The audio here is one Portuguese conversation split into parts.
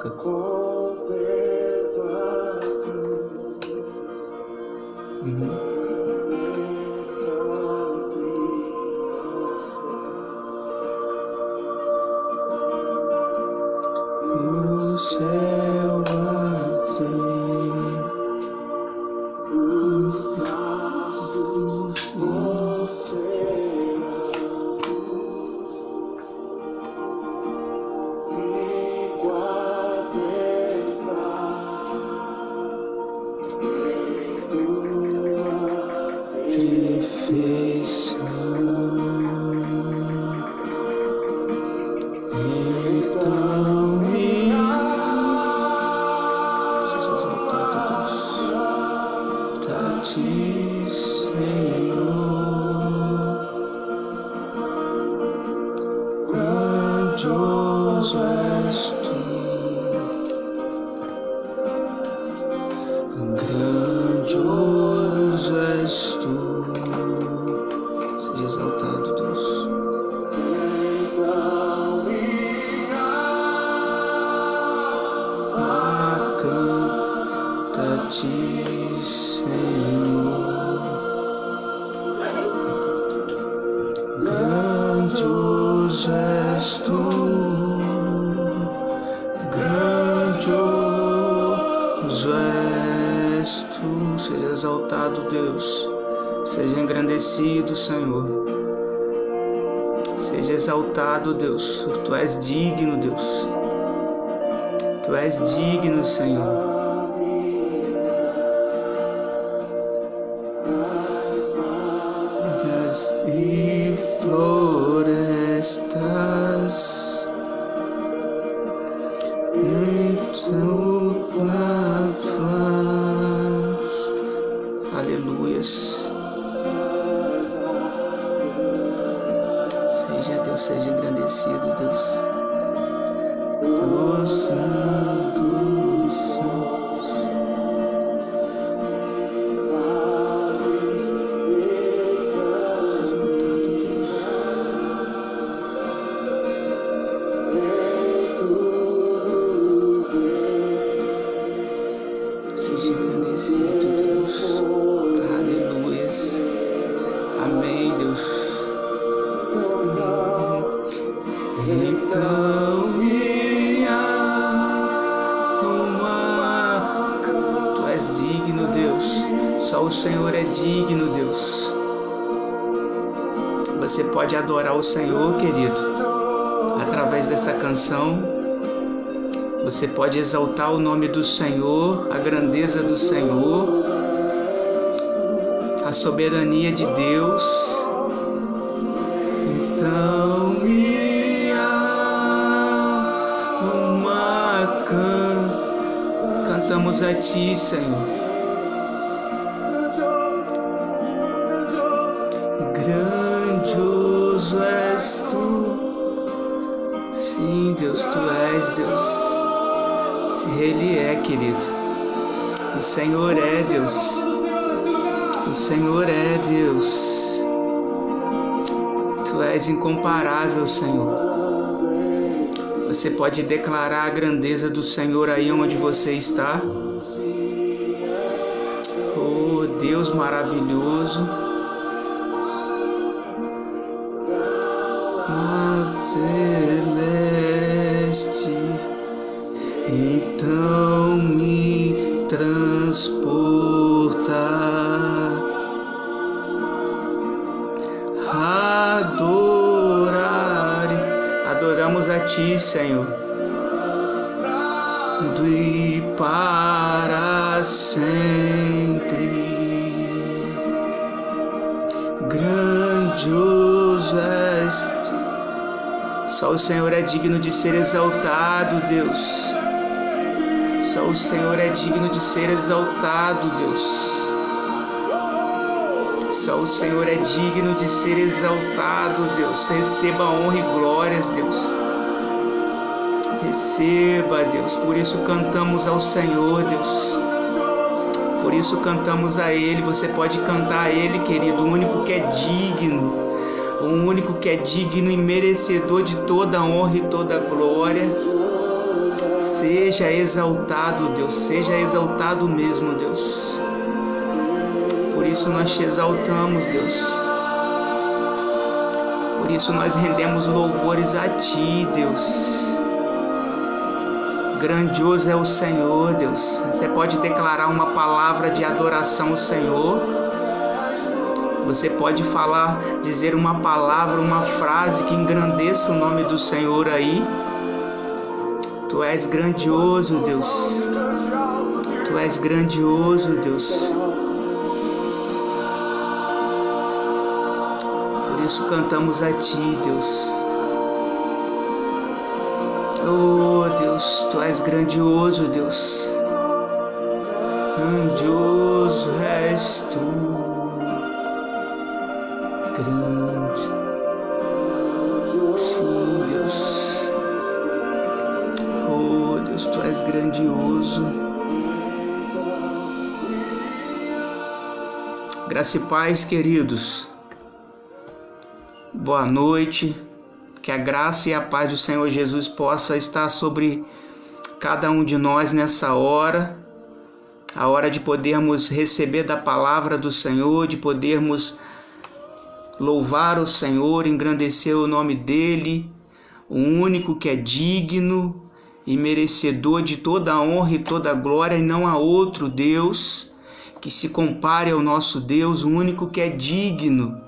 boca. O céu abre, os braços perfeição. Então me seja exaltado, Deus, a ti, Senhor, grandioso és tu, grandioso és tu. Seja exaltado, Deus. Canta-te, Senhor, grandioso és tu, grandioso és tu. Seja exaltado, Deus. Seja engrandecido, Senhor. Seja exaltado, Deus. Tu és digno, Deus. Tu és digno, Senhor. E florestas são flores. Aleluias. Seja Deus, seja engrandecido, Deus. Dos santos, exaltado, Deus. Seja engrandecido, Deus. Aleluias. Amém, Deus. Então minha alma, tu és digno, Deus. Só o Senhor é digno, Deus. Você pode adorar o Senhor, querido, através dessa canção. Você pode exaltar o nome do Senhor, a grandeza do Senhor, a soberania de Deus. Então cantamos a ti, Senhor. Grandioso és tu. Sim, Deus, tu és Deus. Ele é, querido. O Senhor é Deus. O Senhor é Deus. Tu és incomparável, Senhor. Você pode declarar a grandeza do Senhor aí onde você está. Oh, Deus maravilhoso. Celeste, então me transporta. Adoramos a ti, Senhor, e para sempre. Grandioso és tu. Só o Senhor é digno de ser exaltado, Deus. Só o Senhor é digno de ser exaltado, Deus. Só o Senhor é digno de ser exaltado, Deus. Receba honra e glórias, Deus. Receba, Deus. Por isso cantamos ao Senhor, Deus. Por isso cantamos a Ele. Você pode cantar a Ele, querido, o único que é digno. O único que é digno e merecedor de toda a honra e toda a glória. Seja exaltado, Deus, seja exaltado mesmo, Deus. Por isso nós te exaltamos, Deus. Por isso nós rendemos louvores a ti, Deus. Grandioso é o Senhor, Deus. Você pode declarar uma palavra de adoração ao Senhor. Você pode dizer uma palavra, uma frase que engrandeça o nome do Senhor aí. Tu és grandioso, Deus. Tu és grandioso, Deus. Por isso cantamos a ti, Deus. Oh, Deus, tu és grandioso, Deus. Grandioso és tu. Grande. Sim, Deus. Oh, Deus, tu és grandioso. Graça e paz, queridos. Boa noite. Que a graça e a paz do Senhor Jesus possa estar sobre cada um de nós nessa hora. A hora de podermos receber da palavra do Senhor, de podermos louvar o Senhor, engrandecer o nome dEle, o único que é digno e merecedor de toda a honra e toda a glória, e não há outro Deus que se compare ao nosso Deus, o único que é digno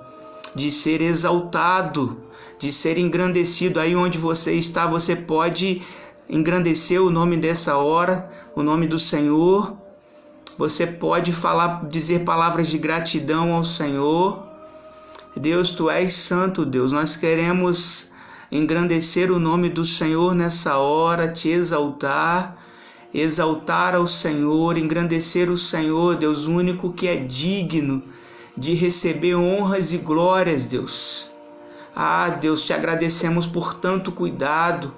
de ser exaltado, de ser engrandecido. Aí onde você está, você pode engrandecer o nome dessa hora, o nome do Senhor. Você pode dizer palavras de gratidão ao Senhor. Deus, tu és santo, Deus. Nós queremos engrandecer o nome do Senhor nessa hora, te exaltar ao Senhor, engrandecer o Senhor, Deus, o único que é digno de receber honras e glórias, Deus. Ah, Deus, te agradecemos por tanto cuidado,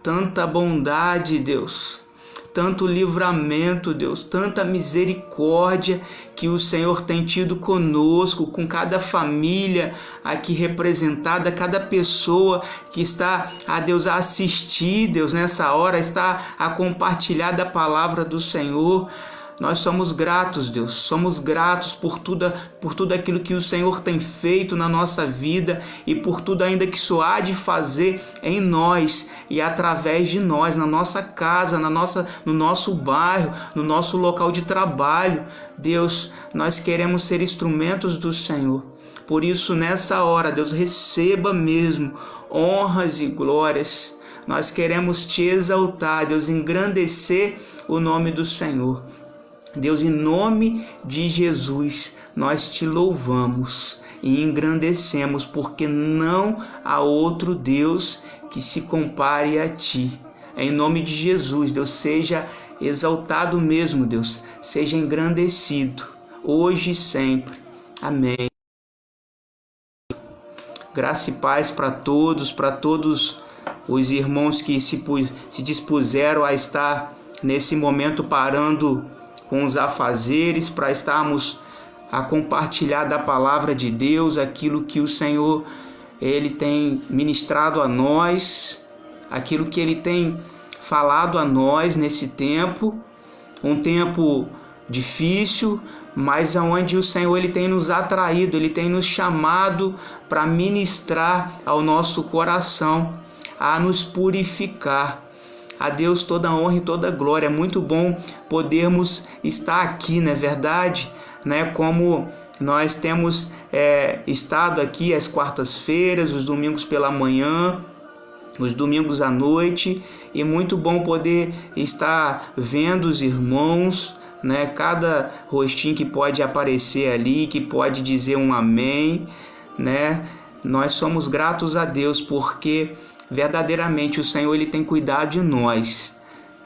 tanta bondade, Deus, tanto livramento, Deus, tanta misericórdia que o Senhor tem tido conosco, com cada família aqui representada, cada pessoa que está, Deus, a assistir, Deus, nessa hora, está a compartilhar da palavra do Senhor. Nós somos gratos, Deus, somos gratos por tudo aquilo que o Senhor tem feito na nossa vida e por tudo ainda que isso há de fazer em nós e através de nós, na nossa casa, no nosso bairro, no nosso local de trabalho. Deus, nós queremos ser instrumentos do Senhor. Por isso, nessa hora, Deus, receba mesmo honras e glórias. Nós queremos te exaltar, Deus, engrandecer o nome do Senhor. Deus, em nome de Jesus, nós te louvamos e engrandecemos, porque não há outro Deus que se compare a ti. Em nome de Jesus, Deus, seja exaltado mesmo, Deus, seja engrandecido, hoje e sempre. Amém. Graça e paz para todos os irmãos que se dispuseram a estar nesse momento parando com os afazeres, para estarmos a compartilhar da palavra de Deus, aquilo que o Senhor Ele tem ministrado a nós, aquilo que Ele tem falado a nós nesse tempo, um tempo difícil, mas aonde o Senhor Ele tem nos atraído, Ele tem nos chamado para ministrar ao nosso coração, a nos purificar. A Deus toda a honra e toda a glória. É muito bom podermos estar aqui, não é verdade? Como nós temos estado aqui às quartas-feiras, os domingos pela manhã, os domingos à noite. E muito bom poder estar vendo os irmãos, cada rostinho que pode aparecer ali, que pode dizer um amém. Nós somos gratos a Deus porque verdadeiramente o Senhor Ele tem cuidado de nós.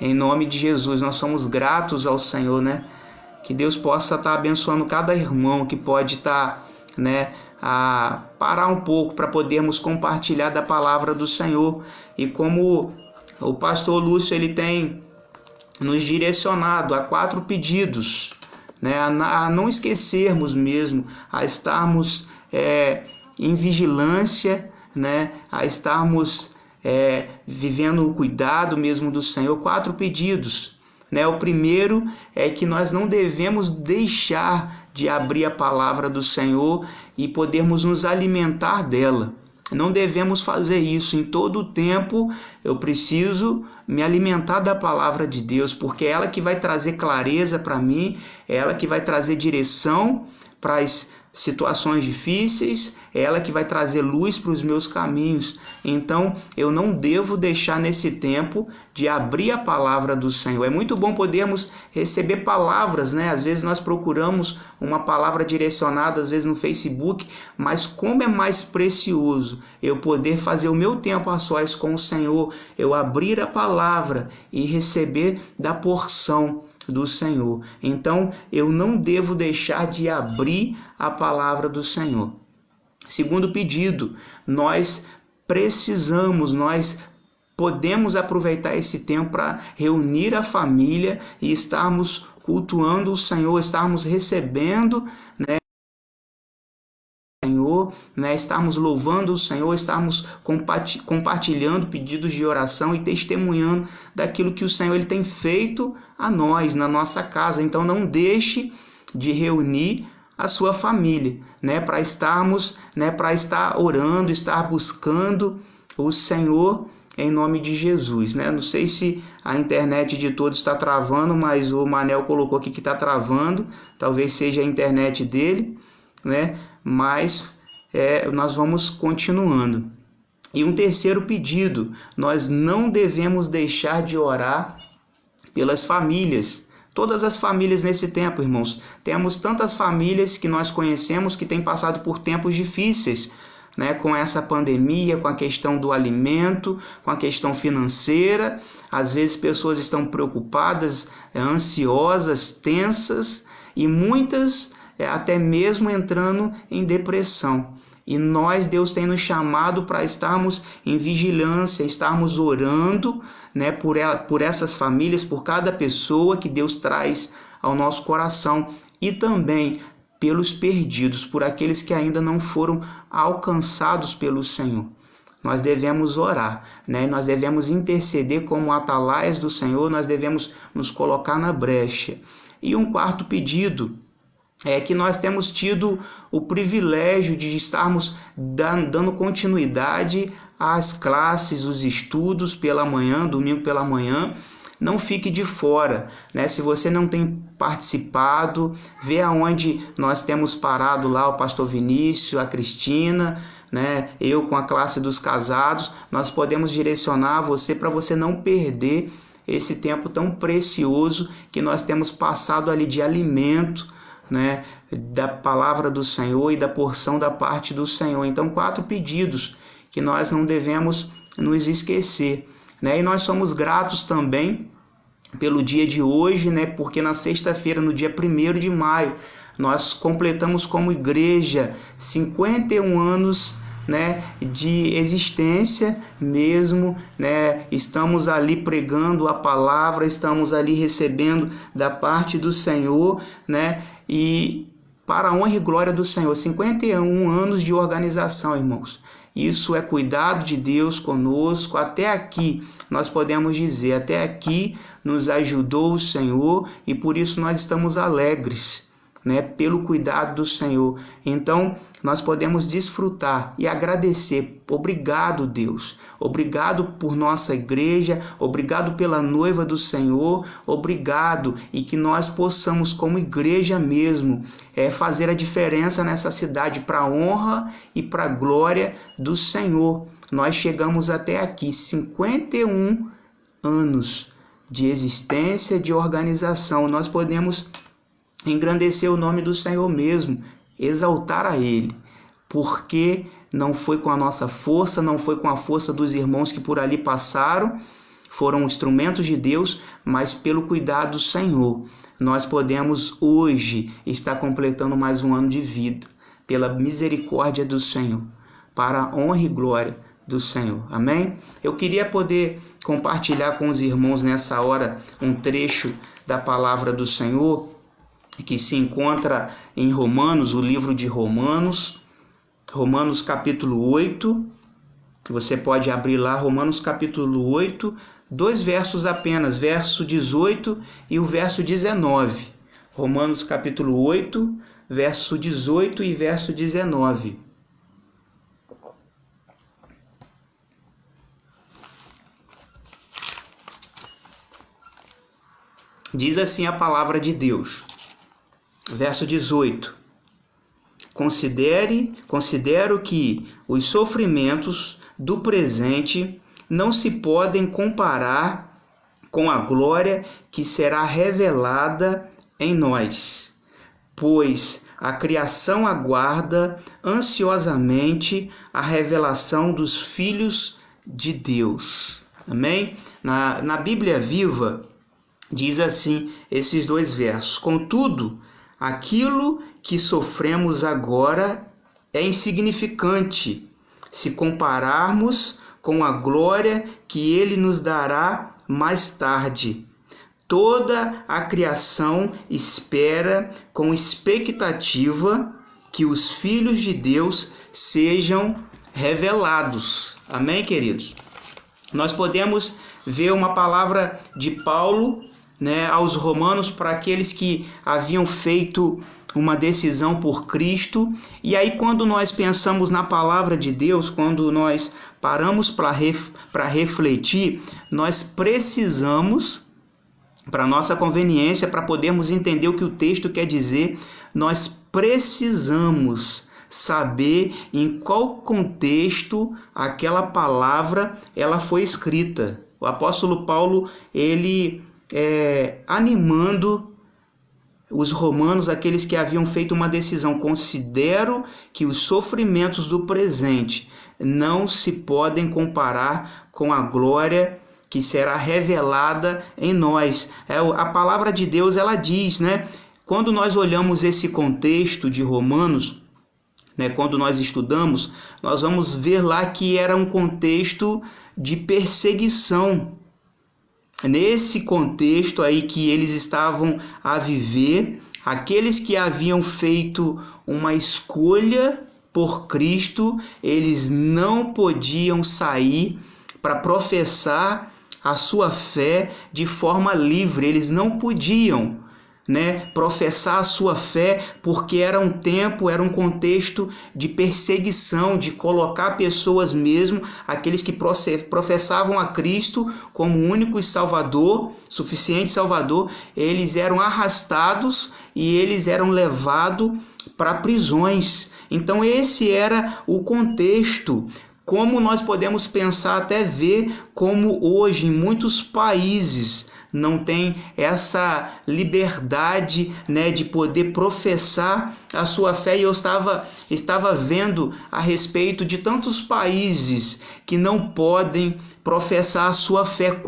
Em nome de Jesus, nós somos gratos ao Senhor, Que Deus possa estar abençoando cada irmão que pode estar, a parar um pouco para podermos compartilhar da palavra do Senhor. E como o pastor Lúcio ele tem nos direcionado a 4 pedidos, a não esquecermos mesmo, a estarmos em vigilância, a estarmos vivendo o cuidado mesmo do Senhor. 4 pedidos. Né? O primeiro é que nós não devemos deixar de abrir a palavra do Senhor e podermos nos alimentar dela. Não devemos fazer isso. Em todo o tempo eu preciso me alimentar da palavra de Deus, porque é ela que vai trazer clareza para mim, é ela que vai trazer direção para as situações difíceis, é ela que vai trazer luz para os meus caminhos. Então eu não devo deixar nesse tempo de abrir a palavra do Senhor. É muito bom podermos receber palavras, né? Às vezes nós procuramos uma palavra direcionada, às vezes no Facebook, mas como é mais precioso eu poder fazer o meu tempo a sós com o Senhor, eu abrir a palavra e receber da porção do Senhor. Então eu não devo deixar de abrir a palavra do Senhor. Segundo pedido, nós podemos aproveitar esse tempo para reunir a família e estarmos cultuando o Senhor, estarmos recebendo, estarmos louvando o Senhor, estarmos compartilhando pedidos de oração e testemunhando daquilo que o Senhor ele tem feito a nós, na nossa casa. Então não deixe de reunir a sua família, para estar orando, estar buscando o Senhor em nome de Jesus. Não sei se a internet de todos está travando, mas o Manel colocou aqui que está travando, talvez seja a internet dele, mas nós vamos continuando. E um terceiro pedido, nós não devemos deixar de orar pelas famílias. Todas as famílias nesse tempo, irmãos. Temos tantas famílias que nós conhecemos que têm passado por tempos difíceis, com essa pandemia, com a questão do alimento, com a questão financeira. Às vezes pessoas estão preocupadas, ansiosas, tensas e muitas até mesmo entrando em depressão. E Deus tem nos chamado para estarmos em vigilância, estarmos orando, por essas famílias, por cada pessoa que Deus traz ao nosso coração e também pelos perdidos, por aqueles que ainda não foram alcançados pelo Senhor. Nós devemos orar, nós devemos interceder como atalaias do Senhor, nós devemos nos colocar na brecha. E um quarto pedido é que nós temos tido o privilégio de estarmos dando continuidade às classes, os estudos pela manhã, domingo pela manhã. Não fique de fora, Se você não tem participado, vê aonde nós temos parado lá, o pastor Vinícius, a Cristina, eu com a classe dos casados, nós podemos direcionar você para você não perder esse tempo tão precioso que nós temos passado ali de alimento, da palavra do Senhor e da porção da parte do Senhor. Então 4 pedidos que nós não devemos nos esquecer, E nós somos gratos também pelo dia de hoje, porque na sexta-feira, no dia 1º de maio, nós completamos como igreja 51 anos de existência mesmo, estamos ali pregando a palavra, estamos ali recebendo da parte do Senhor, e para a honra e glória do Senhor, 51 anos de organização, irmãos. Isso é cuidado de Deus conosco. Até aqui nós podemos dizer, até aqui nos ajudou o Senhor e por isso nós estamos alegres, pelo cuidado do Senhor. Então nós podemos desfrutar e agradecer. Obrigado, Deus. Obrigado por nossa igreja, obrigado pela noiva do Senhor, obrigado, e que nós possamos como igreja mesmo fazer a diferença nessa cidade para a honra e para a glória do Senhor. Nós chegamos até aqui, 51 anos de existência, de organização. Nós podemos engrandecer o nome do Senhor mesmo, exaltar a Ele, porque não foi com a nossa força, não foi com a força dos irmãos que por ali passaram, foram instrumentos de Deus, mas pelo cuidado do Senhor. Nós podemos hoje estar completando mais um ano de vida, pela misericórdia do Senhor, para a honra e glória do Senhor. Amém? Eu queria poder compartilhar com os irmãos nessa hora um trecho da palavra do Senhor, que se encontra em Romanos, o livro de Romanos, Romanos capítulo 8, Você pode abrir lá Romanos capítulo 8, 2 versos apenas, verso 18 e o verso 19. Romanos capítulo 8, verso 18 e verso 19. Diz assim a palavra de Deus, verso 18: Considero que os sofrimentos do presente não se podem comparar com a glória que será revelada em nós, pois a criação aguarda ansiosamente a revelação dos filhos de Deus. Amém? Na Bíblia Viva, diz assim esses 2 versos: Contudo, aquilo que sofremos agora é insignificante se compararmos com a glória que Ele nos dará mais tarde. Toda a criação espera com expectativa que os filhos de Deus sejam revelados. Amém, queridos? Nós podemos ver uma palavra de Paulo, aos Romanos, para aqueles que haviam feito uma decisão por Cristo. E aí, quando nós pensamos na palavra de Deus, quando nós paramos para refletir, nós precisamos, para nossa conveniência, para podermos entender o que o texto quer dizer, nós precisamos saber em qual contexto aquela palavra ela foi escrita. O apóstolo Paulo, ele animando os romanos, aqueles que haviam feito uma decisão: considero que os sofrimentos do presente não se podem comparar com a glória que será revelada em nós. A palavra de Deus, ela diz, quando nós olhamos esse contexto de Romanos, quando nós estudamos, nós vamos ver lá que era um contexto de perseguição. Nesse contexto aí que eles estavam a viver, aqueles que haviam feito uma escolha por Cristo, eles não podiam sair para professar a sua fé de forma livre. Eles não podiam professar a sua fé, porque era um contexto de perseguição, de colocar pessoas mesmo, aqueles que professavam a Cristo como único Salvador, suficiente Salvador, eles eram arrastados e eles eram levados para prisões. Então esse era o contexto. Como nós podemos pensar, até ver como hoje em muitos países não tem essa liberdade de poder professar a sua fé. E eu estava vendo a respeito de tantos países que não podem professar a sua fé.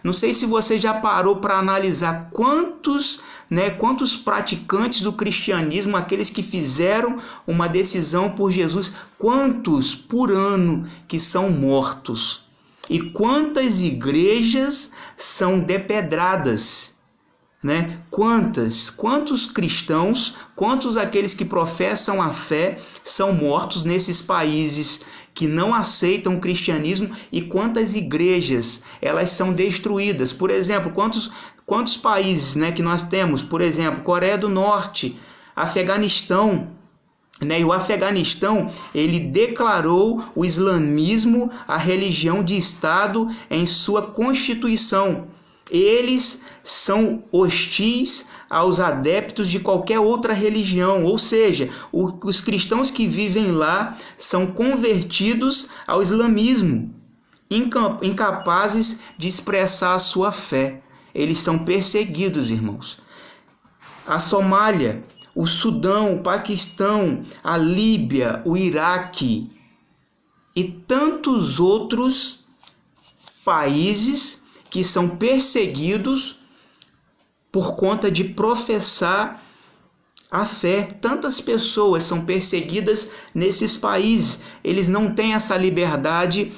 Não sei se você já parou para analisar quantos praticantes do cristianismo, aqueles que fizeram uma decisão por Jesus, quantos por ano que são mortos. E quantas igrejas são depedradas, Quantos cristãos, quantos aqueles que professam a fé são mortos nesses países que não aceitam o cristianismo, e quantas igrejas elas são destruídas. Por exemplo, quantos países que nós temos? Por exemplo, Coreia do Norte, Afeganistão. E o Afeganistão, ele declarou o islamismo a religião de Estado em sua constituição. Eles são hostis aos adeptos de qualquer outra religião, ou seja, os cristãos que vivem lá são convertidos ao islamismo, incapazes de expressar a sua fé. Eles são perseguidos, irmãos. A Somália, o Sudão, o Paquistão, a Líbia, o Iraque e tantos outros países que são perseguidos por conta de professar a fé. Tantas pessoas são perseguidas nesses países. Eles não têm essa liberdade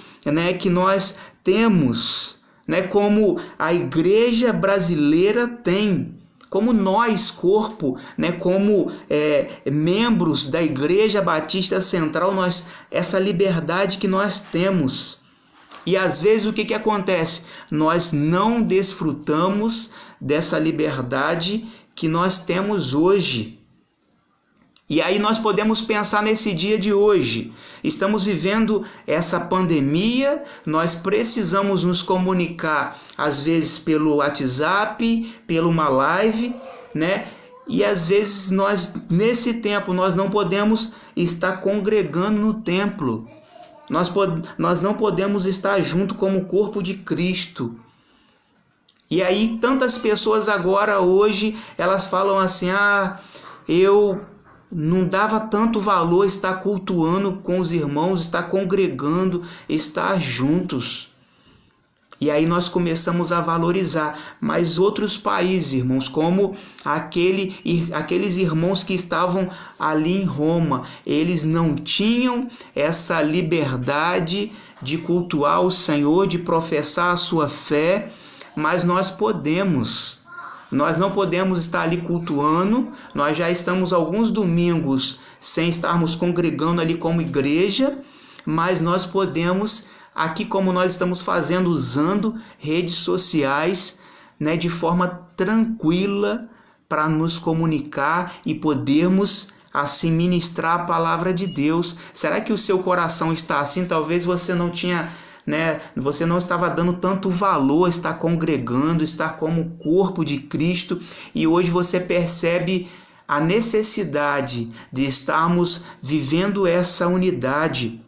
que nós temos, como a igreja brasileira tem. como nós, corpo, né, como membros da Igreja Batista Central, essa liberdade que nós temos. E às vezes o que acontece? Nós não desfrutamos dessa liberdade que nós temos hoje. E aí nós podemos pensar nesse dia de hoje. Estamos vivendo essa pandemia, nós precisamos nos comunicar, às vezes pelo WhatsApp, pela uma live, né? E às vezes nesse tempo, nós não podemos estar congregando no templo. Nós não podemos estar junto como corpo de Cristo. E aí tantas pessoas agora, hoje, elas falam assim, eu não dava tanto valor estar cultuando com os irmãos, estar congregando, estar juntos. E aí nós começamos a valorizar. Mas outros países, irmãos, como aqueles irmãos que estavam ali em Roma, eles não tinham essa liberdade de cultuar o Senhor, de professar a sua fé, mas nós podemos. Nós não podemos estar ali cultuando, nós já estamos alguns domingos sem estarmos congregando ali como igreja, mas nós podemos, aqui como nós estamos fazendo, usando redes sociais, né, de forma tranquila para nos comunicar e podermos assim ministrar a palavra de Deus. Será que o seu coração está assim? Talvez você não tinha... Você não estava dando tanto valor a estar congregando, estar como corpo de Cristo, e hoje você percebe a necessidade de estarmos vivendo essa unidade.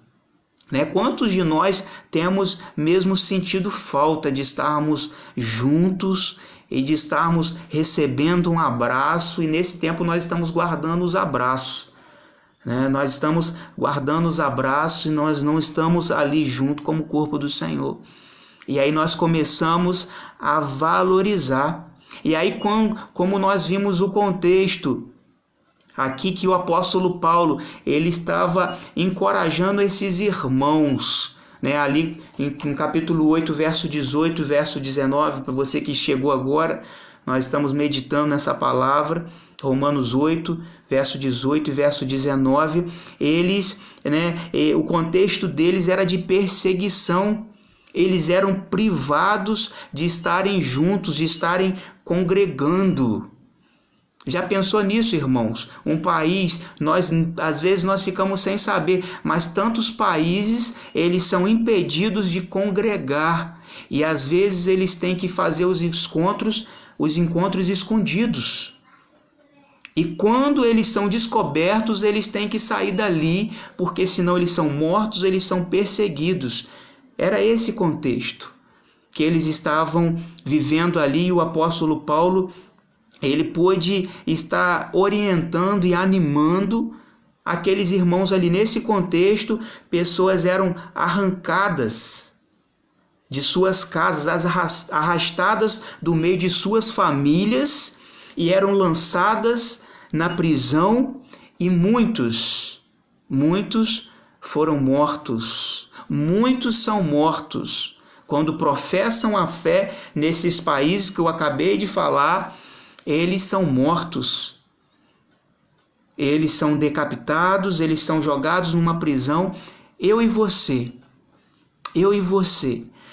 Quantos de nós temos mesmo sentido falta de estarmos juntos e de estarmos recebendo um abraço, e nesse tempo nós estamos guardando os abraços. Nós estamos guardando os abraços e nós não estamos ali junto como corpo do Senhor. E aí nós começamos a valorizar. E aí como nós vimos o contexto aqui, que o apóstolo Paulo, ele estava encorajando esses irmãos, ali em capítulo 8, verso 18, verso 19, para você que chegou agora, nós estamos meditando nessa palavra, Romanos 8, verso 18 e verso 19, o contexto deles era de perseguição, eles eram privados de estarem juntos, de estarem congregando. Já pensou nisso, irmãos? Um país, às vezes nós ficamos sem saber, mas tantos países, eles são impedidos de congregar, e às vezes eles têm que fazer os encontros escondidos. E quando eles são descobertos, eles têm que sair dali, porque senão eles são mortos, eles são perseguidos. Era esse contexto que eles estavam vivendo ali, e o apóstolo Paulo, ele pôde estar orientando e animando aqueles irmãos ali. Nesse contexto, pessoas eram arrancadas de suas casas, arrastadas do meio de suas famílias, e eram lançadas na prisão, e muitos foram mortos. Muitos são mortos quando professam a fé nesses países que eu acabei de falar. Eles são mortos. Eles são decapitados, eles são jogados numa prisão. Eu e você,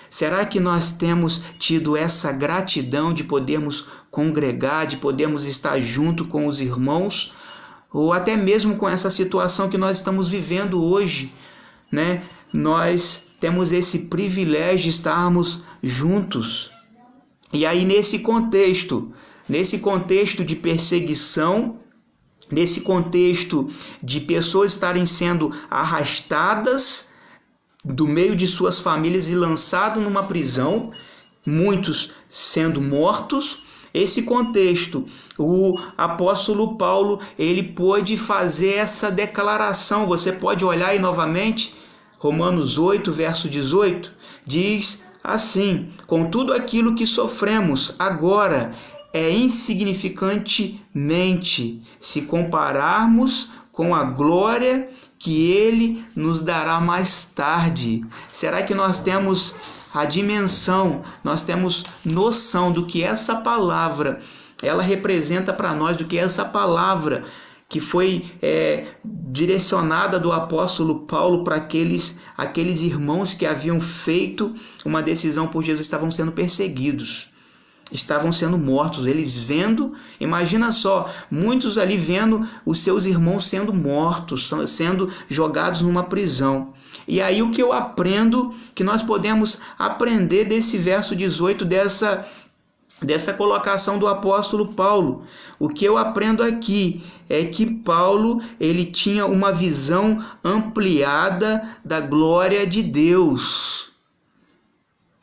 será que nós temos tido essa gratidão de podermos congregar, de podermos estar junto com os irmãos? Ou até mesmo com essa situação que nós estamos vivendo hoje, Nós temos esse privilégio de estarmos juntos. E aí nesse contexto de perseguição, nesse contexto de pessoas estarem sendo arrastadas do meio de suas famílias e lançadas numa prisão, muitos sendo mortos, esse contexto, o apóstolo Paulo, ele pôde fazer essa declaração. Você pode olhar aí novamente, Romanos 8, verso 18, diz assim: com tudo aquilo que sofremos agora é insignificantemente se compararmos com a glória que ele nos dará mais tarde. Será que nós temos a dimensão, nós temos noção do que essa palavra ela representa para nós do que essa palavra que foi direcionada do apóstolo Paulo para aqueles irmãos que haviam feito uma decisão por Jesus, estavam sendo perseguidos, estavam sendo mortos, eles vendo, imagina só, muitos ali vendo os seus irmãos sendo mortos, sendo jogados numa prisão. E aí o que eu aprendo, que nós podemos aprender desse verso 18, dessa colocação do apóstolo Paulo, o que eu aprendo aqui é que Paulo, ele tinha uma visão ampliada da glória de Deus.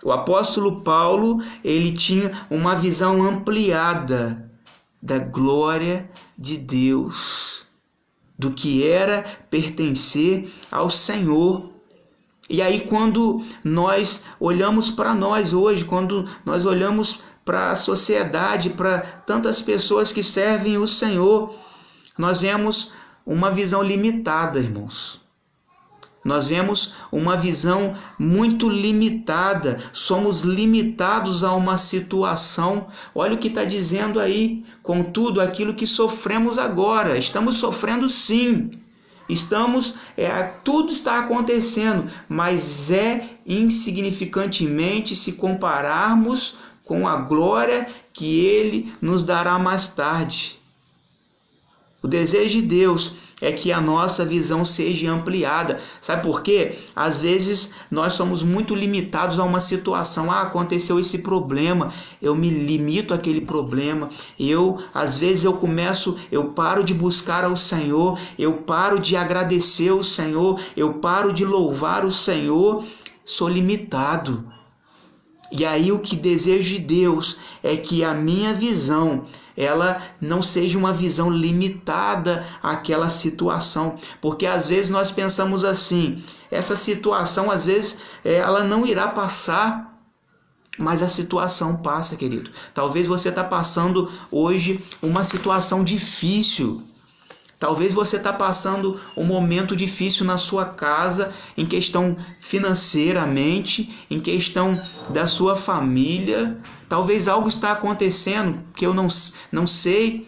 O apóstolo Paulo, ele tinha uma visão ampliada da glória de Deus, do que era pertencer ao Senhor. E aí quando nós olhamos para nós hoje, quando nós olhamos para a sociedade, para tantas pessoas que servem o Senhor, nós vemos uma visão limitada, irmãos. Nós vemos uma visão muito limitada, somos limitados a uma situação. Olha o que está dizendo aí, contudo, aquilo que sofremos agora, estamos sofrendo sim, tudo está acontecendo, mas é insignificantemente se compararmos com a glória que Ele nos dará mais tarde. O desejo de Deus é que a nossa visão seja ampliada. Sabe por quê? Às vezes nós somos muito limitados a uma situação. Aconteceu esse problema, eu me limito àquele problema. Às vezes eu paro de buscar ao Senhor, eu paro de agradecer ao Senhor, eu paro de louvar o Senhor. Sou limitado. E aí o que desejo de Deus é que a minha visão, ela não seja uma visão limitada àquela situação. Porque às vezes nós pensamos assim, essa situação às vezes ela não irá passar, mas a situação passa, querido. Talvez você está passando hoje uma situação difícil. Talvez você está passando um momento difícil na sua casa, em questão financeiramente, em questão da sua família. Talvez algo está acontecendo que eu não sei,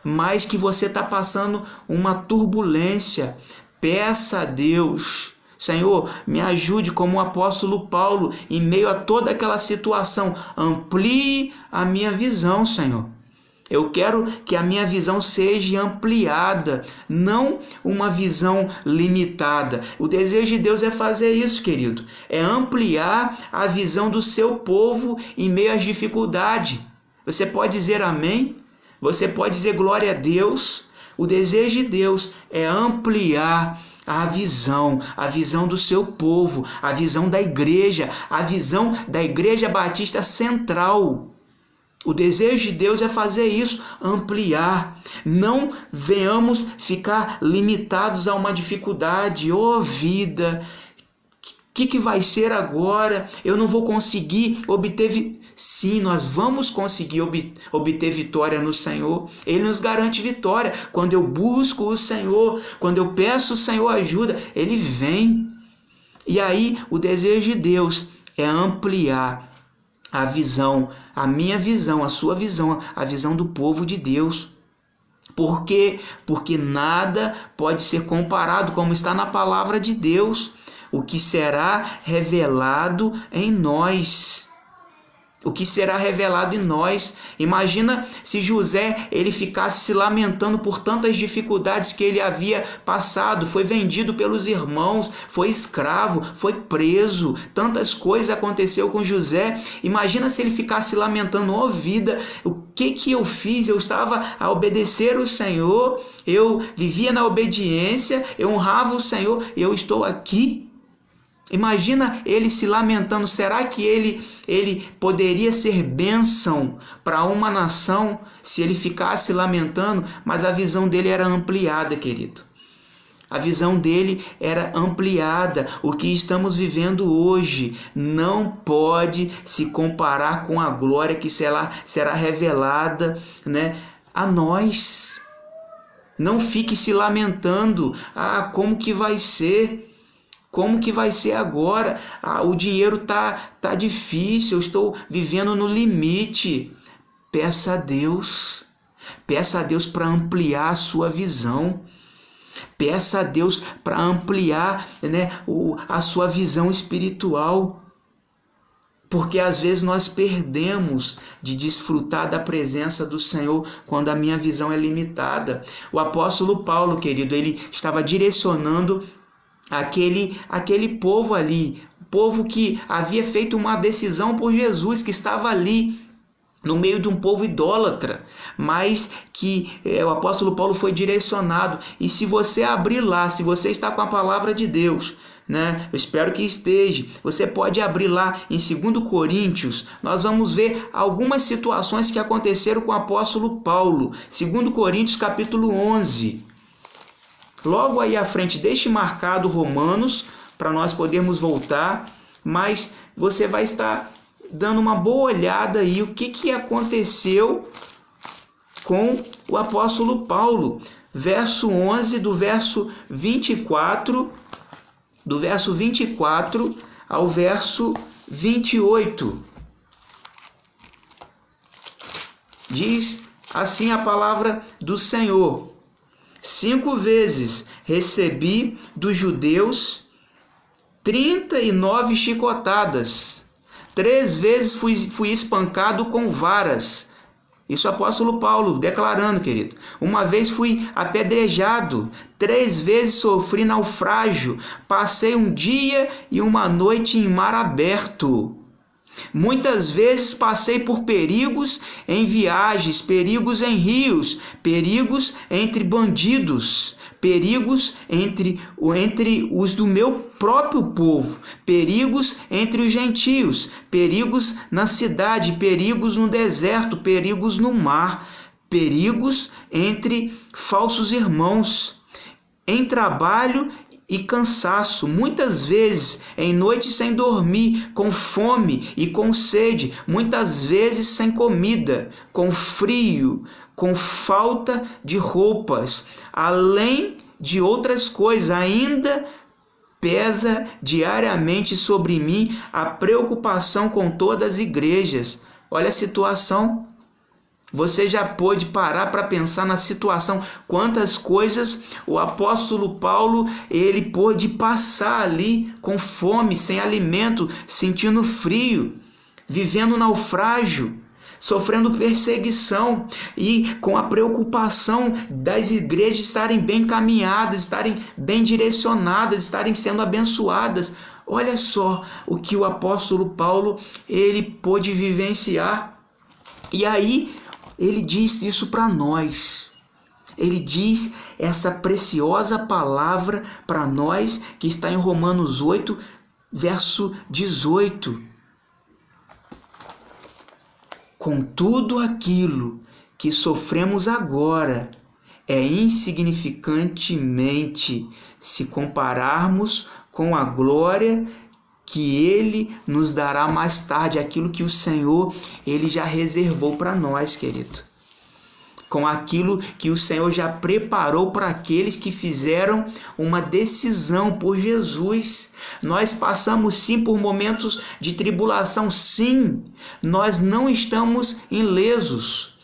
mas que você está passando uma turbulência. Peça a Deus, Senhor, me ajude como o apóstolo Paulo, em meio a toda aquela situação. Amplie a minha visão, Senhor. Eu quero que a minha visão seja ampliada, não uma visão limitada. O desejo de Deus é fazer isso, querido. É ampliar a visão do seu povo em meio às dificuldades. Você pode dizer amém? Você pode dizer glória a Deus? O desejo de Deus é ampliar a visão do seu povo, a visão da igreja batista central. O desejo de Deus é fazer isso, ampliar. Não venhamos ficar limitados a uma dificuldade. Vida, o que vai ser agora? Eu não vou conseguir obter... Sim, nós vamos conseguir obter vitória no Senhor. Ele nos garante vitória. Quando eu busco o Senhor, quando eu peço o Senhor ajuda, Ele vem. E aí, o desejo de Deus é ampliar a visão, a minha visão, a sua visão, a visão do povo de Deus. Por quê? Porque nada pode ser comparado, como está na palavra de Deus, o que será revelado em nós. O que será revelado em nós. Imagina se José ele ficasse se lamentando por tantas dificuldades que ele havia passado. Foi vendido pelos irmãos, foi escravo, foi preso. Tantas coisas aconteceu com José. Imagina se ele ficasse lamentando, vida, o que eu fiz? Eu estava a obedecer o Senhor, eu vivia na obediência, eu honrava o Senhor, e eu estou aqui. Imagina ele se lamentando. Será que ele poderia ser bênção para uma nação se ele ficasse lamentando? Mas a visão dele era ampliada, querido. A visão dele era ampliada. O que estamos vivendo hoje não pode se comparar com a glória que será revelada, a nós. Não fique se lamentando. Como que vai ser? Como que vai ser agora? O dinheiro tá difícil, eu estou vivendo no limite. Peça a Deus. Peça a Deus para ampliar a sua visão. Peça a Deus para ampliar, a sua visão espiritual. Porque às vezes nós perdemos de desfrutar da presença do Senhor quando a minha visão é limitada. O apóstolo Paulo, querido, ele estava direcionando aquele povo ali, povo que havia feito uma decisão por Jesus, que estava ali no meio de um povo idólatra, mas que o apóstolo Paulo foi direcionado. E se você abrir lá, se você está com a palavra de Deus, eu espero que esteja, você pode abrir lá em 2 Coríntios, nós vamos ver algumas situações que aconteceram com o apóstolo Paulo. 2 Coríntios capítulo 11. Logo aí à frente, deixe marcado Romanos, para nós podermos voltar, mas você vai estar dando uma boa olhada aí o que aconteceu com o apóstolo Paulo. Verso 11, do verso 24 ao verso 28. Diz assim a palavra do Senhor: 5 vezes recebi dos judeus 39 chicotadas. 3 vezes fui espancado com varas. Isso é o apóstolo Paulo declarando, querido. 1 vez fui apedrejado. 3 vezes sofri naufrágio. Passei um dia e uma noite em mar aberto. Muitas vezes passei por perigos em viagens, perigos em rios, perigos entre bandidos, perigos entre os do meu próprio povo, perigos entre os gentios, perigos na cidade, perigos no deserto, perigos no mar, perigos entre falsos irmãos, em trabalho e cansaço, muitas vezes em noites sem dormir, com fome e com sede, muitas vezes sem comida, com frio, com falta de roupas, além de outras coisas. Ainda pesa diariamente sobre mim a preocupação com todas as igrejas. Olha a situação. Você já pôde parar para pensar na situação, quantas coisas o apóstolo Paulo ele pôde passar ali com fome, sem alimento, sentindo frio, vivendo naufrágio, sofrendo perseguição e com a preocupação das igrejas estarem bem caminhadas, estarem bem direcionadas, estarem sendo abençoadas. Olha só o que o apóstolo Paulo ele pôde vivenciar. E aí ele diz isso para nós. Ele diz essa preciosa palavra para nós que está em Romanos 8, verso 18. Com tudo aquilo que sofremos agora é insignificantemente se compararmos com a glória que Ele nos dará mais tarde, aquilo que o Senhor Ele já reservou para nós, querido. Com aquilo que o Senhor já preparou para aqueles que fizeram uma decisão por Jesus. Nós passamos sim por momentos de tribulação, sim. Nós não estamos ilesos.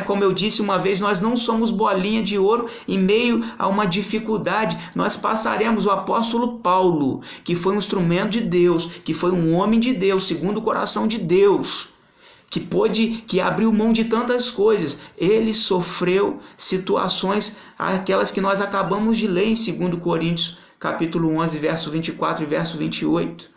Como eu disse uma vez, nós não somos bolinha de ouro em meio a uma dificuldade. Nós passaremos. O apóstolo Paulo, que foi um instrumento de Deus, que foi um homem de Deus, segundo o coração de Deus, que abriu mão de tantas coisas, ele sofreu situações, aquelas que nós acabamos de ler em 2 Coríntios, capítulo 11, verso 24 e verso 28.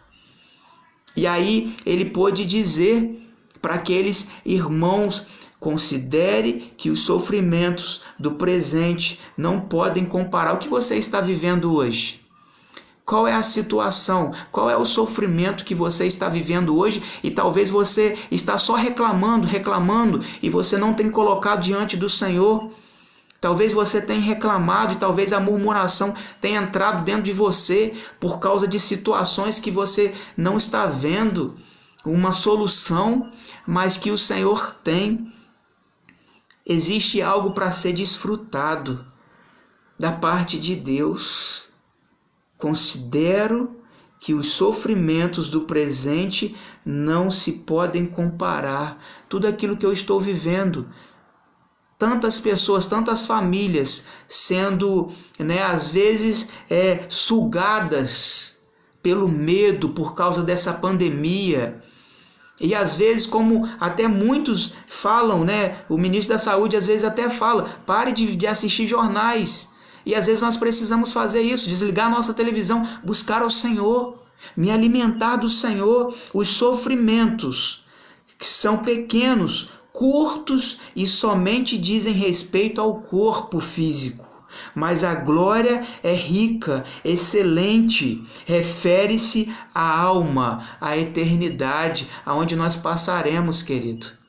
E aí ele pôde dizer para aqueles irmãos: considere que os sofrimentos do presente não podem comparar. O que você está vivendo hoje? Qual é a situação? Qual é o sofrimento que você está vivendo hoje? E talvez você está só reclamando, e você não tem colocado diante do Senhor. Talvez você tenha reclamado e talvez a murmuração tenha entrado dentro de você por causa de situações que você não está vendo uma solução, mas que o Senhor tem. Existe algo para ser desfrutado da parte de Deus. Considero que os sofrimentos do presente não se podem comparar. Tudo aquilo que eu estou vivendo, tantas pessoas, tantas famílias sendo, às vezes, sugadas pelo medo por causa dessa pandemia. E às vezes, como até muitos falam, o ministro da Saúde às vezes até fala, pare de assistir jornais. E às vezes nós precisamos fazer isso, desligar a nossa televisão, buscar ao Senhor, me alimentar do Senhor. Os sofrimentos que são pequenos, curtos e somente dizem respeito ao corpo físico. Mas a glória é rica, excelente, refere-se à alma, à eternidade, aonde nós passaremos, querido.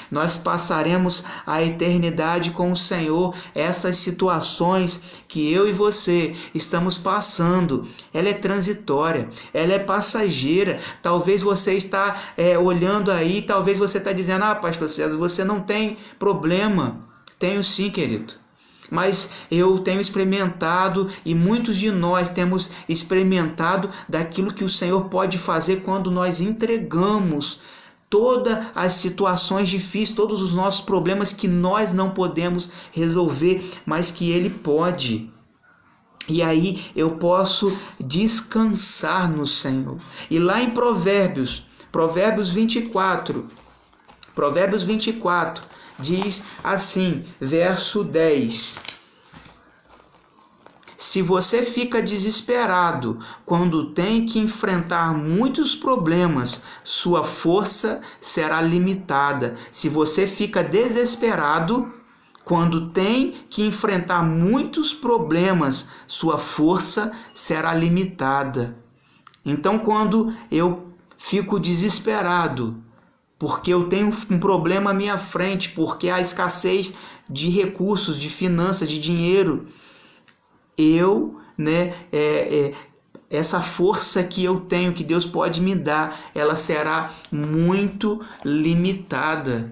Nós passaremos a eternidade com o Senhor. Essas situações que eu e você estamos passando, ela é transitória, ela é passageira. Talvez você está olhando aí, talvez você está dizendo, pastor César, você não tem problema. Tenho sim, querido. Mas eu tenho experimentado, e muitos de nós temos experimentado daquilo que o Senhor pode fazer quando nós entregamos todas as situações difíceis, todos os nossos problemas que nós não podemos resolver, mas que Ele pode. E aí eu posso descansar no Senhor. E lá em Provérbios 24, diz assim, verso 10. Se você fica desesperado quando tem que enfrentar muitos problemas, sua força será limitada. Se você fica desesperado quando tem que enfrentar muitos problemas, sua força será limitada. Então, quando eu fico desesperado, porque eu tenho um problema à minha frente, porque há escassez de recursos, de finanças, de dinheiro, essa força que eu tenho, que Deus pode me dar, ela será muito limitada.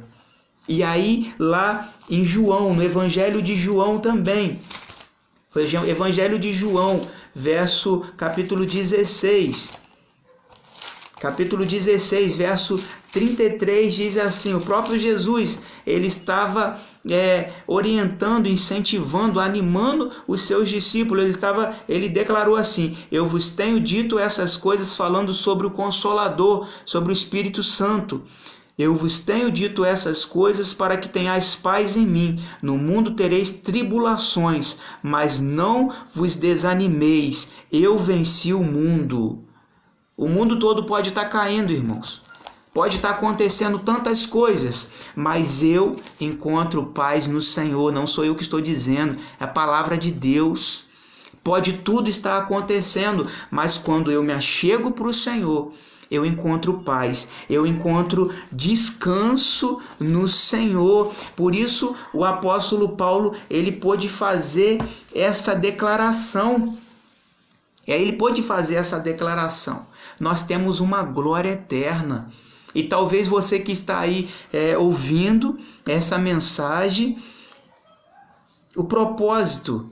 E aí, lá em João, no Evangelho de João também, Evangelho de João, capítulo 16, verso 33, diz assim, o próprio Jesus, ele estava orientando, incentivando, animando os seus discípulos. Ele declarou assim, eu vos tenho dito essas coisas falando sobre o Consolador, sobre o Espírito Santo. Eu vos tenho dito essas coisas para que tenhais paz em mim. No mundo tereis tribulações, mas não vos desanimeis. Eu venci o mundo. O mundo todo pode estar caindo, irmãos. Pode estar acontecendo tantas coisas, mas eu encontro paz no Senhor. Não sou eu que estou dizendo, é a palavra de Deus. Pode tudo estar acontecendo, mas quando eu me achego para o Senhor, eu encontro paz, eu encontro descanso no Senhor. Por isso o apóstolo Paulo, ele pôde fazer essa declaração. Nós temos uma glória eterna. E talvez você que está aí ouvindo essa mensagem, o propósito,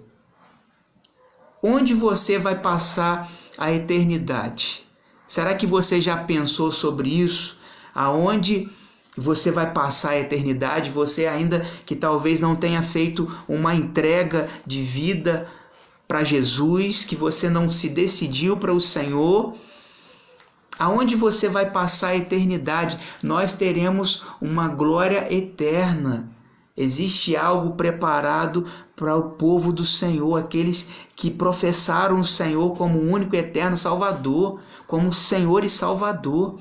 onde você vai passar a eternidade? Será que você já pensou sobre isso? Aonde você vai passar a eternidade? Você ainda que talvez não tenha feito uma entrega de vida para Jesus, que você não se decidiu para o Senhor, aonde você vai passar a eternidade? Nós teremos uma glória eterna. Existe algo preparado para o povo do Senhor, aqueles que professaram o Senhor como o único eterno Salvador, como Senhor e Salvador.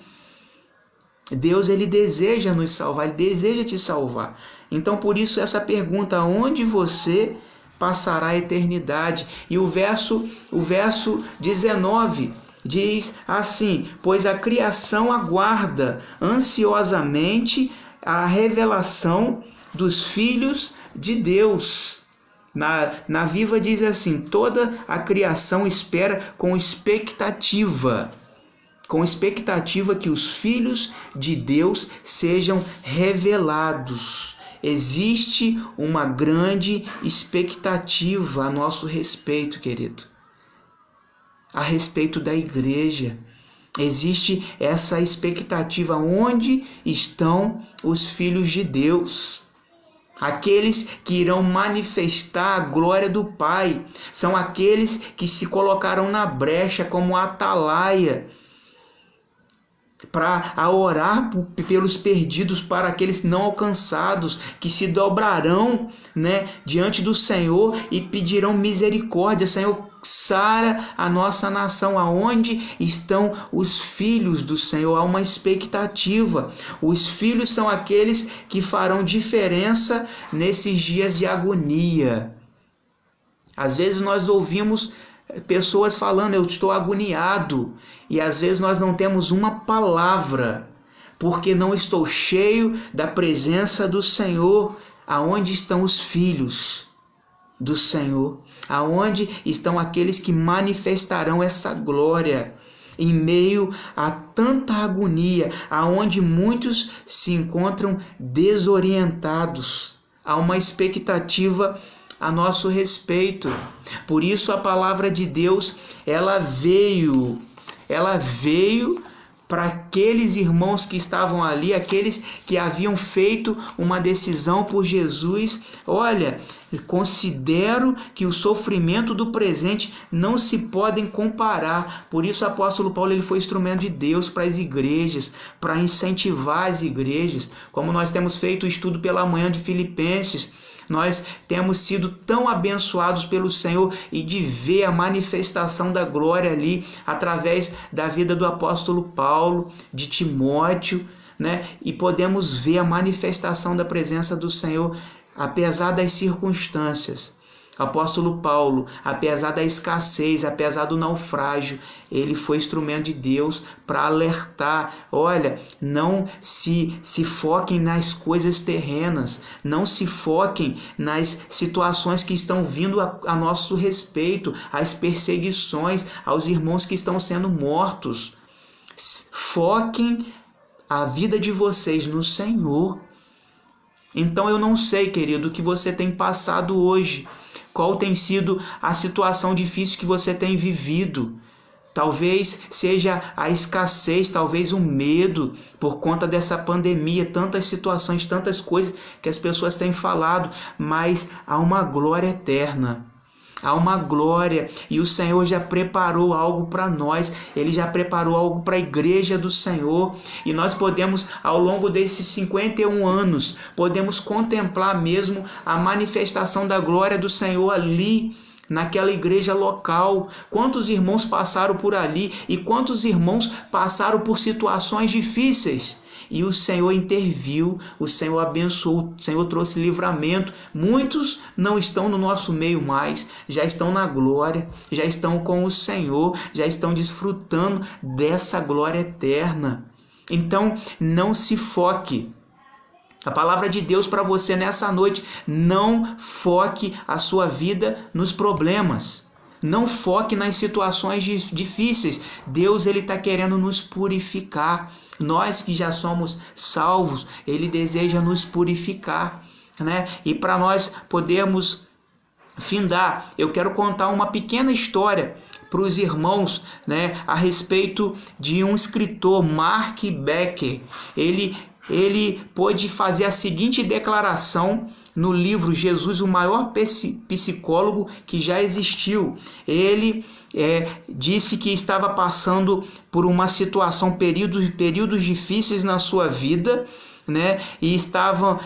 Deus, ele deseja nos salvar, ele deseja te salvar. Então, por isso, essa pergunta, onde você passará a eternidade? E o verso 19 diz assim, pois a criação aguarda ansiosamente a revelação dos filhos de Deus. Na Viva diz assim, toda a criação espera com expectativa que os filhos de Deus sejam revelados. Existe uma grande expectativa a nosso respeito, querido. a respeito da igreja. Existe essa expectativa: onde estão os filhos de Deus? Aqueles que irão manifestar a glória do Pai. São aqueles que se colocaram na brecha como atalaia para orar pelos perdidos, para aqueles não alcançados, que se dobrarão, diante do Senhor e pedirão misericórdia. Senhor, sara a nossa nação. Aonde estão os filhos do Senhor? Há uma expectativa. Os filhos são aqueles que farão diferença nesses dias de agonia. Às vezes nós ouvimos pessoas falando: eu estou agoniado, e às vezes nós não temos uma palavra, porque não estou cheio da presença do Senhor. Aonde estão os filhos do Senhor? Aonde estão aqueles que manifestarão essa glória em meio a tanta agonia, aonde muitos se encontram desorientados? Há uma expectativa a nosso respeito. Por isso a palavra de Deus, ela veio para aqueles irmãos que estavam ali, aqueles que haviam feito uma decisão por Jesus. Olha, considero que o sofrimento do presente não se podem comparar. Por isso o apóstolo Paulo, ele foi instrumento de Deus para as igrejas, para incentivar as igrejas. Como nós temos feito o estudo pela manhã de Filipenses, nós temos sido tão abençoados pelo Senhor, e de ver a manifestação da glória ali através da vida do apóstolo Paulo, de Timóteo, e podemos ver a manifestação da presença do Senhor apesar das circunstâncias. Apóstolo Paulo, apesar da escassez, apesar do naufrágio, ele foi instrumento de Deus para alertar: olha, não se foquem nas coisas terrenas, não se foquem nas situações que estão vindo a nosso respeito, as perseguições, aos irmãos que estão sendo mortos. Foquem a vida de vocês no Senhor. Então eu não sei, querido, o que você tem passado hoje. Qual tem sido a situação difícil que você tem vivido? Talvez seja a escassez, talvez o medo por conta dessa pandemia, tantas situações, tantas coisas que as pessoas têm falado, mas há uma glória eterna. Há uma glória, e o Senhor já preparou algo para nós. Ele já preparou algo para a igreja do Senhor, e nós podemos, ao longo desses 51 anos, podemos contemplar mesmo a manifestação da glória do Senhor ali naquela igreja local. Quantos irmãos passaram por ali, e quantos irmãos passaram por situações difíceis, e o Senhor interviu, o Senhor abençoou, o Senhor trouxe livramento. Muitos não estão no nosso meio mais, já estão na glória, já estão com o Senhor, já estão desfrutando dessa glória eterna. Então não se foque. A palavra de Deus para você nessa noite: não foque a sua vida nos problemas. Não foque nas situações difíceis. Deus, ele está querendo nos purificar. Nós que já somos salvos, ele deseja nos purificar, E para nós podermos findar, eu quero contar uma pequena história para os irmãos, a respeito de um escritor, Mark Becker. Ele pôde fazer a seguinte declaração no livro Jesus, o maior psicólogo que já existiu. Ele disse que estava passando por uma situação, períodos difíceis na sua vida, e estava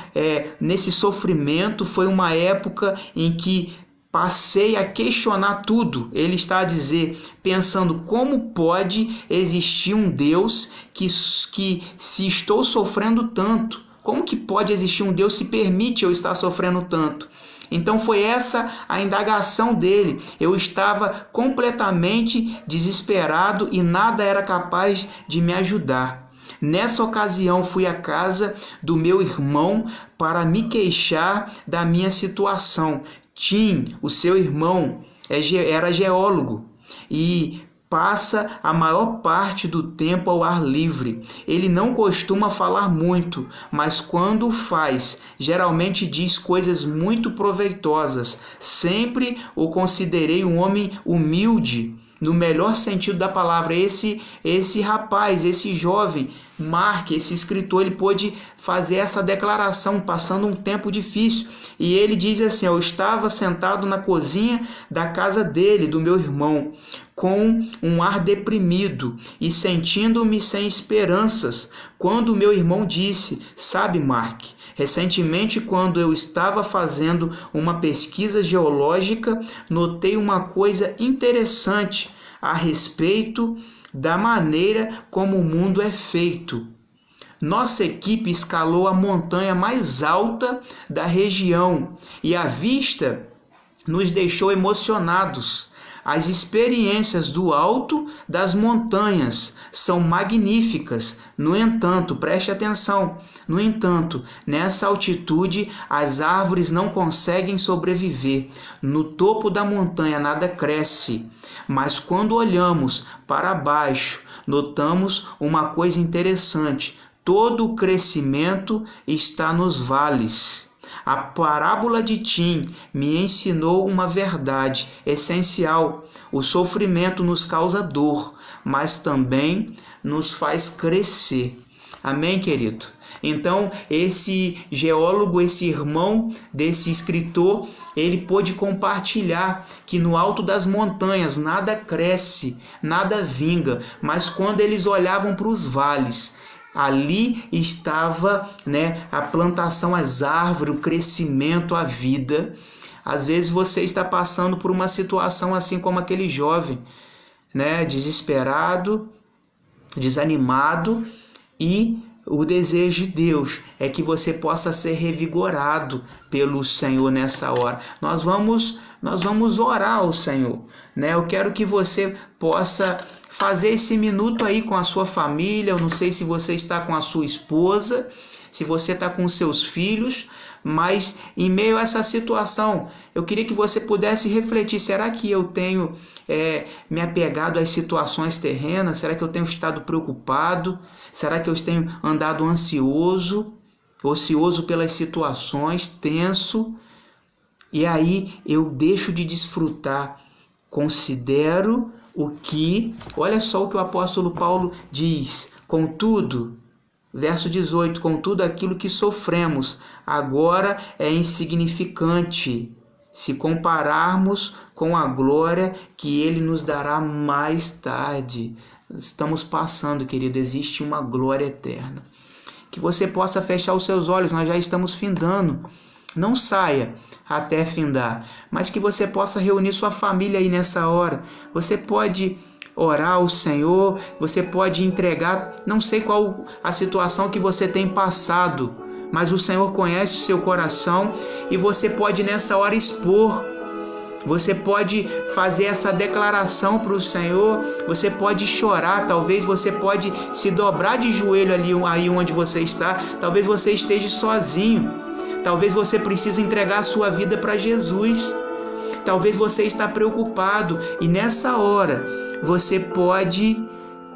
nesse sofrimento. Foi uma época em que passei a questionar tudo. Ele está a dizer, pensando: como pode existir um Deus que se estou sofrendo tanto? Como que pode existir um Deus se permite eu estar sofrendo tanto? Então foi essa a indagação dele. Eu estava completamente desesperado e nada era capaz de me ajudar. Nessa ocasião fui à casa do meu irmão para me queixar da minha situação. Tim, o seu irmão, era geólogo e passa a maior parte do tempo ao ar livre. Ele não costuma falar muito, mas quando faz, geralmente diz coisas muito proveitosas. Sempre o considerei um homem humilde, no melhor sentido da palavra. Esse rapaz, esse jovem, Mark, esse escritor, ele pôde fazer essa declaração passando um tempo difícil. E ele diz assim: eu estava sentado na cozinha da casa dele, do meu irmão, com um ar deprimido e sentindo-me sem esperanças, quando meu irmão disse: sabe, Mark, recentemente, quando eu estava fazendo uma pesquisa geológica, notei uma coisa interessante a respeito da maneira como o mundo é feito. Nossa equipe escalou a montanha mais alta da região e a vista nos deixou emocionados. As experiências do alto das montanhas são magníficas. No entanto, preste atenção, no entanto, nessa altitude as árvores não conseguem sobreviver. No topo da montanha nada cresce. Mas quando olhamos para baixo, notamos uma coisa interessante. Todo o crescimento está nos vales. A parábola de Tim me ensinou uma verdade essencial. O sofrimento nos causa dor, mas também nos faz crescer. Amém, querido? Então, esse geólogo, esse irmão desse escritor, ele pôde compartilhar que no alto das montanhas nada cresce, nada vinga, mas quando eles olhavam para os vales, ali estava, a plantação, as árvores, o crescimento, a vida. Às vezes você está passando por uma situação assim como aquele jovem, desesperado, desanimado, e o desejo de Deus é que você possa ser revigorado pelo Senhor nessa hora. Nós vamos orar ao Senhor, Eu quero que você possa fazer esse minuto aí com a sua família. Eu não sei se você está com a sua esposa, se você está com seus filhos, mas em meio a essa situação, eu queria que você pudesse refletir: será que eu tenho me apegado às situações terrenas? Será que eu tenho estado preocupado? Será que eu tenho andado ocioso pelas situações, tenso? E aí eu deixo de desfrutar, considero olha só o que o apóstolo Paulo diz: contudo, verso 18, contudo aquilo que sofremos agora é insignificante, se compararmos com a glória que ele nos dará mais tarde. Estamos passando, querido, existe uma glória eterna. Que você possa fechar os seus olhos, nós já estamos findando. Não saia até findar, mas que você possa reunir sua família aí nessa hora. Você pode orar ao Senhor, você pode entregar, não sei qual a situação que você tem passado, mas o Senhor conhece o seu coração e você pode nessa hora expor. Você pode fazer essa declaração para o Senhor, você pode chorar, talvez você pode se dobrar de joelho aí onde você está, talvez você esteja sozinho, talvez você precise entregar a sua vida para Jesus, talvez você está preocupado e nessa hora você pode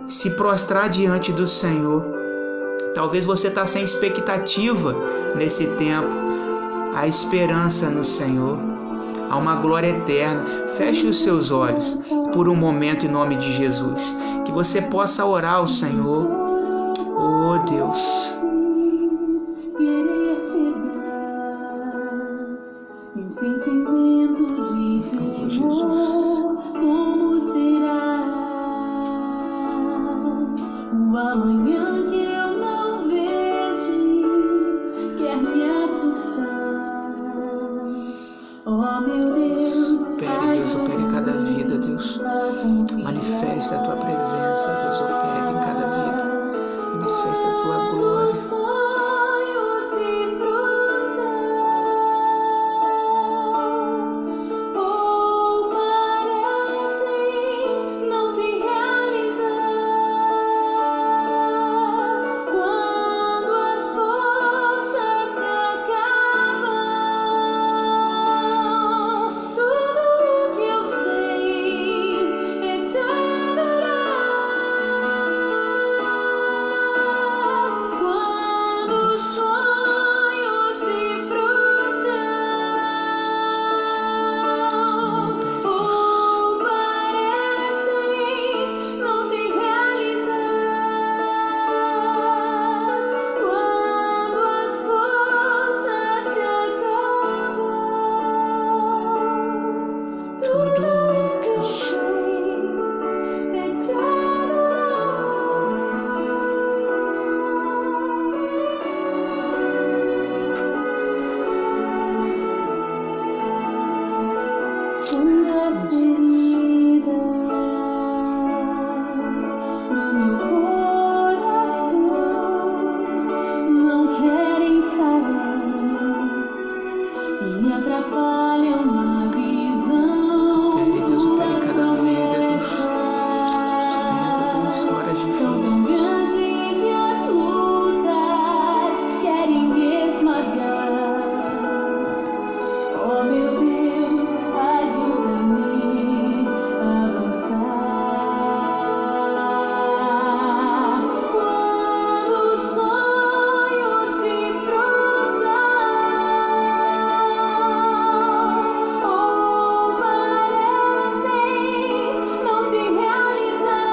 se prostrar diante do Senhor. Talvez você está sem expectativa nesse tempo. Há esperança no Senhor. Há uma glória eterna. Feche os seus olhos por um momento em nome de Jesus. Que você possa orar ao Senhor. Oh Deus. Oh Jesus. Como será o amanhã que eu não vejo, quer me assustar? Oh meu Deus, opere, Deus, opere em cada vida, Deus. Manifesta a tua presença, Deus, opere em cada vida. Manifesta a tua glória. me atrapalha uma visão. Opere, Deus, opere em cada vida, Deus. Sustenta, Deus, horas São difíceis. grandes e as lutas querem me esmagar. Oh meu Deus, ajuda-me a avançar. Quando os sonhos se frustram ou parecem não se realizar,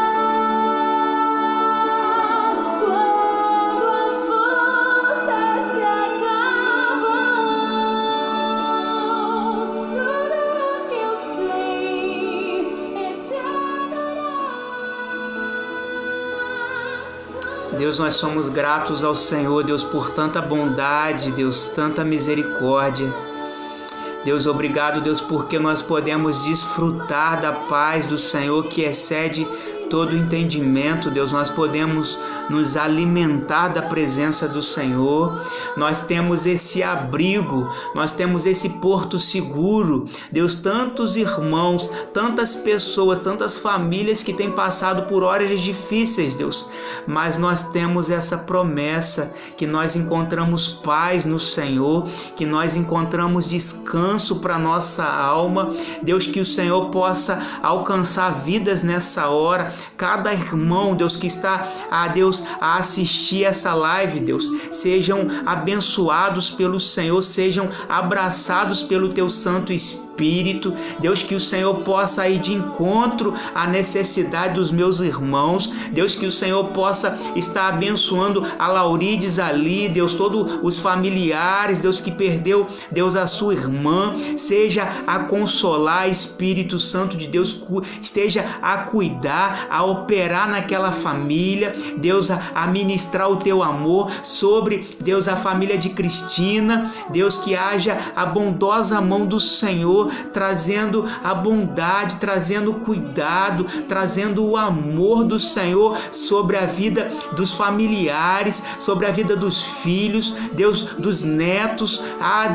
quando as forças se acabam, tudo que eu sei é te adorar. Deus, nós somos gratos ao Senhor, Deus, por tanta bondade, Deus, tanta misericórdia. Deus, obrigado, Deus, porque nós podemos desfrutar da paz do Senhor que excede todo entendimento, Deus. Nós podemos nos alimentar da presença do Senhor. Nós temos esse abrigo, nós temos esse porto seguro. Deus, tantos irmãos, tantas pessoas, tantas famílias que têm passado por horas difíceis, Deus, mas nós temos essa promessa que nós encontramos paz no Senhor, que nós encontramos descanso para nossa alma. Deus, que o Senhor possa alcançar vidas nessa hora. Cada irmão, Deus, que está, Deus, a assistir essa live, Deus, sejam abençoados pelo Senhor, sejam abraçados pelo Teu Santo Espírito. Deus, que o Senhor possa ir de encontro à necessidade dos meus irmãos. Deus, que o Senhor possa estar abençoando a Laurides ali, Deus, todos os familiares, Deus, que perdeu, Deus, a sua irmã. Seja a consolar, Espírito Santo de Deus, esteja a cuidar, a operar naquela família, Deus, a ministrar o Teu amor sobre, Deus, a família de Cristina. Deus, que haja a bondosa mão do Senhor, trazendo a bondade, trazendo cuidado, trazendo o amor do Senhor sobre a vida dos familiares, sobre a vida dos filhos, Deus, dos netos.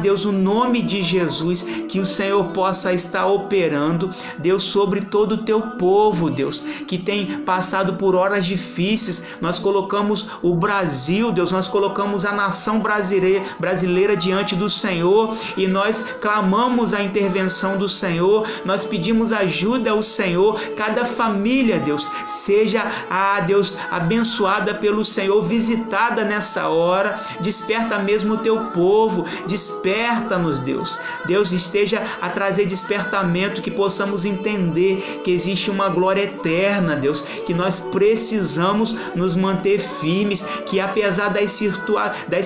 Deus, o nome de Jesus, que o Senhor possa estar operando, Deus, sobre todo o Teu povo, Deus, que tem passado por horas difíceis. Nós colocamos o Brasil, Deus, nós colocamos a nação brasileira diante do Senhor e nós clamamos a intervenção do Senhor, nós pedimos ajuda ao Senhor. Cada família, Deus, seja, Deus, abençoada pelo Senhor, visitada nessa hora. Desperta mesmo o Teu povo, desperta-nos, Deus. Deus, esteja a trazer despertamento, que possamos entender que existe uma glória eterna, Deus, que nós precisamos nos manter firmes, que apesar das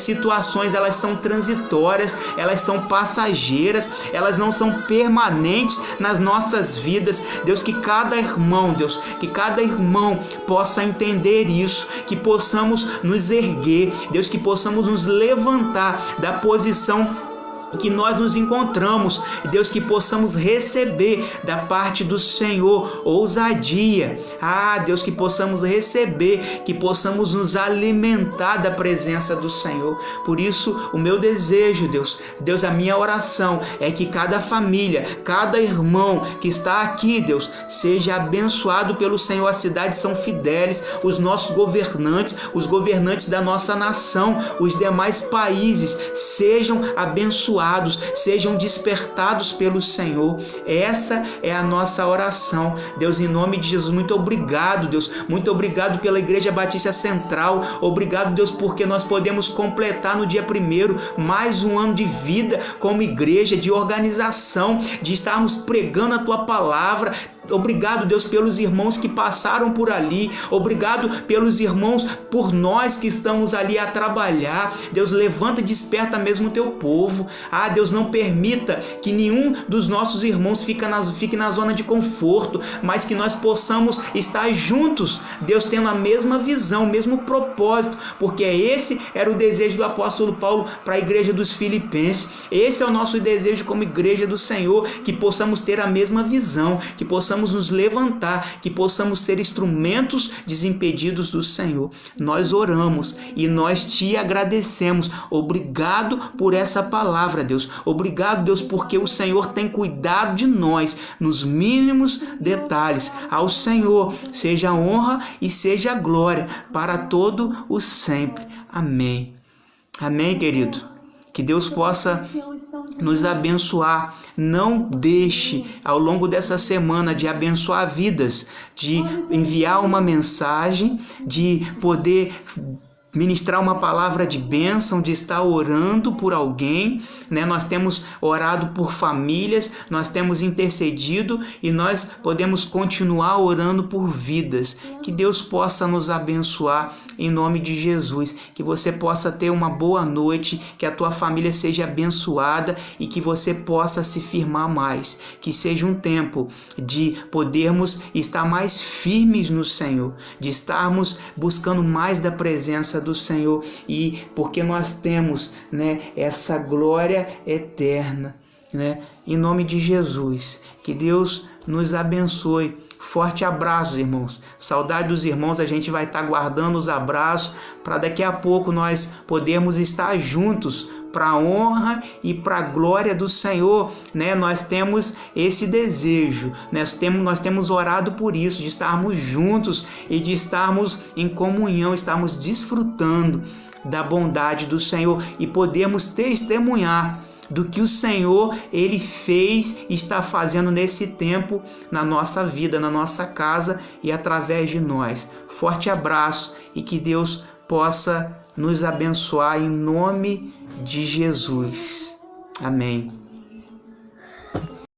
situações, elas são transitórias, elas são passageiras, elas não são permanentes nas nossas vidas. Deus, que cada irmão, Deus, que cada irmão possa entender isso, que possamos nos erguer, Deus, que possamos nos levantar da posição que nós nos encontramos, Deus, que possamos receber da parte do Senhor ousadia. Deus, que possamos receber, que possamos nos alimentar da presença do Senhor. Por isso, o meu desejo, Deus, a minha oração é que cada família, cada irmão que está aqui, Deus, seja abençoado pelo Senhor. A cidade São Fidélis, os nossos governantes, os governantes da nossa nação, os demais países, sejam abençoados, sejam despertados pelo Senhor. Essa é a nossa oração, Deus, em nome de Jesus. Muito obrigado, Deus, muito obrigado pela Igreja Batista Central. Obrigado, Deus, porque nós podemos completar no dia 1º mais um ano de vida como igreja, de organização, de estarmos pregando a Tua palavra. Obrigado, Deus, pelos irmãos que passaram por ali. Obrigado pelos irmãos, por nós que estamos ali a trabalhar. Deus, levanta e desperta mesmo o Teu povo. Deus, não permita que nenhum dos nossos irmãos fique na zona de conforto, mas que nós possamos estar juntos, Deus, tendo a mesma visão, o mesmo propósito, porque esse era o desejo do apóstolo Paulo para a igreja dos Filipenses. Esse é o nosso desejo como igreja do Senhor, que possamos ter a mesma visão, que possamos possamos nos levantar, que possamos ser instrumentos desimpedidos do Senhor. Nós oramos e nós te agradecemos. Obrigado por essa palavra, Deus. Obrigado, Deus, porque o Senhor tem cuidado de nós nos mínimos detalhes. Ao Senhor seja a honra e seja a glória para todo o sempre. Amém. Amém, querido. Que Deus possa nos abençoar. Não deixe ao longo dessa semana de abençoar vidas, de enviar uma mensagem, de poder ministrar uma palavra de bênção, de estar orando por alguém, né? Nós temos orado por famílias, nós temos intercedido e nós podemos continuar orando por vidas. Que Deus possa nos abençoar em nome de Jesus, que você possa ter uma boa noite, que a tua família seja abençoada e que você possa se firmar mais, que seja um tempo de podermos estar mais firmes no Senhor, de estarmos buscando mais da presença do Senhor, e porque nós temos, né, essa glória eterna, né? Em nome de Jesus, que Deus nos abençoe. Forte abraço, irmãos. Saudade dos irmãos, a gente vai estar guardando os abraços para daqui a pouco nós podermos estar juntos para a honra e para a glória do Senhor, né? Nós temos esse desejo, nós temos orado por isso, de estarmos juntos e de estarmos em comunhão, estarmos desfrutando da bondade do Senhor e podemos testemunhar do que o Senhor ele fez e está fazendo nesse tempo na nossa vida, na nossa casa e através de nós. Forte abraço e que Deus possa nos abençoar em nome de Jesus. Amém.